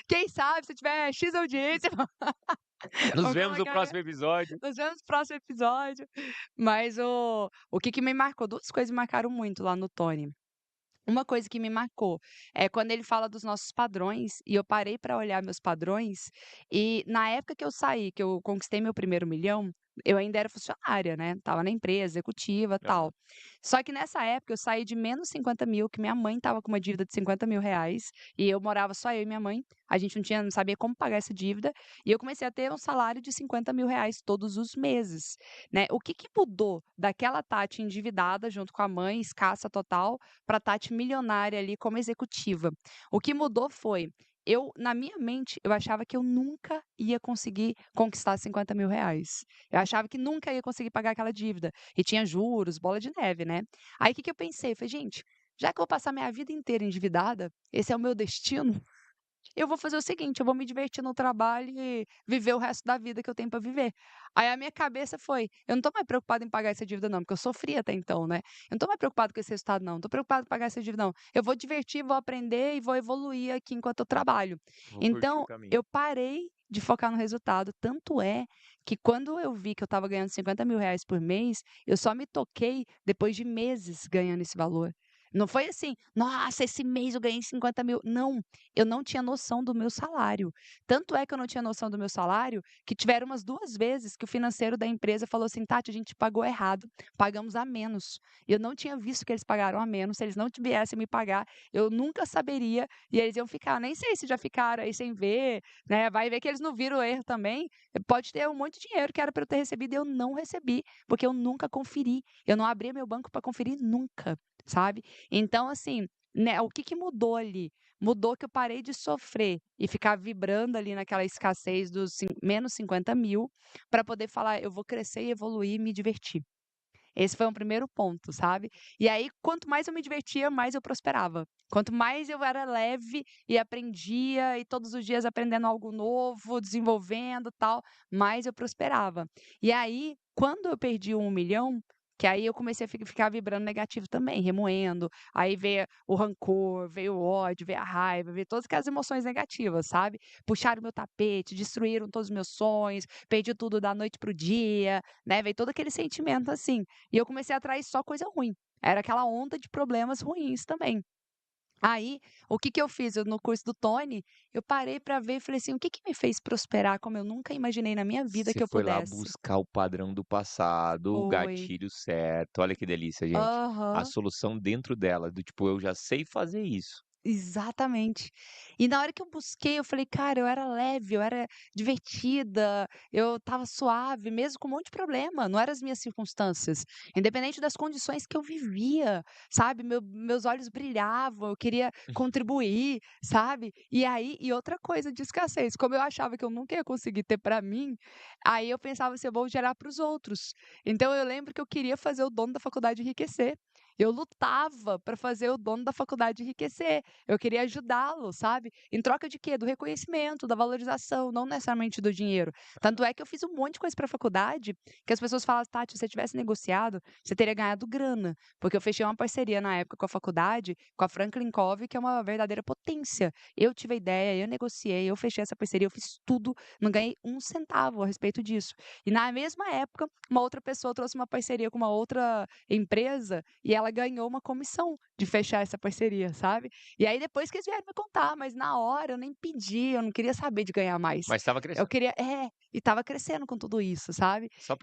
Quem sabe se tiver X audiência, Nos vou vemos no colocar próximo episódio. nos vemos no próximo episódio. Mas o que que me marcou 2 coisas me marcaram muito lá no Tony. Uma coisa que me marcou, é quando ele fala dos nossos padrões, e eu parei para olhar meus padrões, e na época que eu saí, que eu conquistei meu primeiro milhão, eu ainda era funcionária, né, estava na empresa, executiva, Aham. tal. Só que nessa época eu saí de menos 50.000, que minha mãe estava com uma dívida de 50.000 reais, e eu morava só eu e minha mãe, a gente não sabia como pagar essa dívida, e eu comecei a ter um salário de 50.000 reais todos os meses, né. O que que mudou daquela Tati endividada junto com a mãe, escassa total, para Tati milionária ali como executiva. O que mudou foi, eu na minha mente, eu achava que eu nunca ia conseguir conquistar 50.000 reais. Eu achava que nunca ia conseguir pagar aquela dívida, e tinha juros, bola de neve, né. Aí o que que eu pensei? Falei: "Gente, já que eu vou passar minha vida inteira endividada, esse é o meu destino, eu vou fazer o seguinte, eu vou me divertir no trabalho e viver o resto da vida que eu tenho para viver". Aí a minha cabeça foi: "Eu não tô mais preocupada em pagar essa dívida não", porque eu sofri até então, né. "Eu não tô mais preocupado com esse resultado não, tô preocupado em pagar essa dívida não. Eu vou divertir, vou aprender e vou evoluir aqui enquanto eu trabalho". Vou curtir o Então, caminho. eu parei de focar no resultado, tanto é que quando eu vi que eu estava ganhando 50.000 reais por mês, eu só me toquei depois de meses ganhando esse valor. Não foi assim: "Nossa, esse mês eu ganhei 50.000". Não, eu não tinha noção do meu salário. Tanto é que eu não tinha noção do meu salário, que tiveram umas 2 vezes que o financeiro da empresa falou assim: "Tati, a gente pagou errado, pagamos a menos". E eu não tinha visto que eles pagaram a menos, se eles não viessem me pagar, eu nunca saberia, e eles iam ficar, nem sei se já ficaram aí sem ver, né, vai ver que eles não viram o erro também, pode ter um monte de dinheiro que era para eu ter recebido e eu não recebi, porque eu nunca conferi, eu não abri meu banco para conferir nunca, sabe. Então assim, né, o que que mudou ali? Mudou que eu parei de sofrer e ficar vibrando ali naquela escassez dos menos 50.000, para poder falar: "Eu vou crescer e evoluir e me divertir". Esse foi um primeiro ponto, sabe. E aí, quanto mais eu me divertia, mais eu prosperava. Quanto mais eu era leve e aprendia, e todos os dias aprendendo algo novo, desenvolvendo, tal, mais eu prosperava. E aí, quando eu perdi o 1.000.000, que aí eu comecei a ficar vibrando negativo também, remoendo, aí veio o rancor, veio o ódio, veio a raiva, veio todas aquelas emoções negativas, sabe. Puxaram meu tapete, destruíram todos os meus sonhos, perdi tudo da noite para o dia, né, veio todo aquele sentimento assim. E eu comecei a atrair só coisa ruim. Era aquela onda de problemas ruins também. Aí, o que que eu fiz? Eu no curso do Tony, eu parei para ver e falei assim: "O que que me fez prosperar como eu nunca imaginei na minha vida Você que eu foi lá pudesse?". buscar o padrão do passado, o Foi. gatilho certo. Olha que delícia, gente. A Aham. solução dentro dela, do tipo: "Eu já sei fazer isso". Exatamente. E na hora que eu busquei, eu falei: "Cara, eu era leve, eu era divertida, eu estava suave, mesmo com um monte de problema, não eram as minhas circunstâncias. Independente das condições que eu vivia, sabe, meus olhos brilhavam, eu queria contribuir, sabe". E aí e outra coisa de escassez, como eu achava que eu nunca ia conseguir ter para mim, aí eu pensava assim: "Eu vou gerar para os outros". Então eu lembro que eu queria fazer o dono da faculdade enriquecer. Eu lutava para fazer o dono da faculdade enriquecer. Eu queria ajudá-lo, sabe. Em troca de quê? Do reconhecimento, da valorização, não necessariamente do dinheiro. Tanto é que eu fiz um monte de coisa para a faculdade, que as pessoas falavam: "Tati, se você tivesse negociado, você teria ganhado grana", porque eu fechei uma parceria na época com a faculdade, com a Franklin Covey, que é uma verdadeira potência. Eu tive a ideia, eu negociei, eu fechei essa parceria, eu fiz tudo, não ganhei um centavo a respeito disso. E na mesma época, uma outra pessoa trouxe uma parceria com uma outra empresa, e ela ganhou uma comissão de fechar essa parceria, sabe. E aí depois que eles vieram me contar, mas na hora eu nem pedi, eu não queria saber de ganhar mais. Mas estava Eu crescendo. queria e estava crescendo com tudo isso, sabe. Só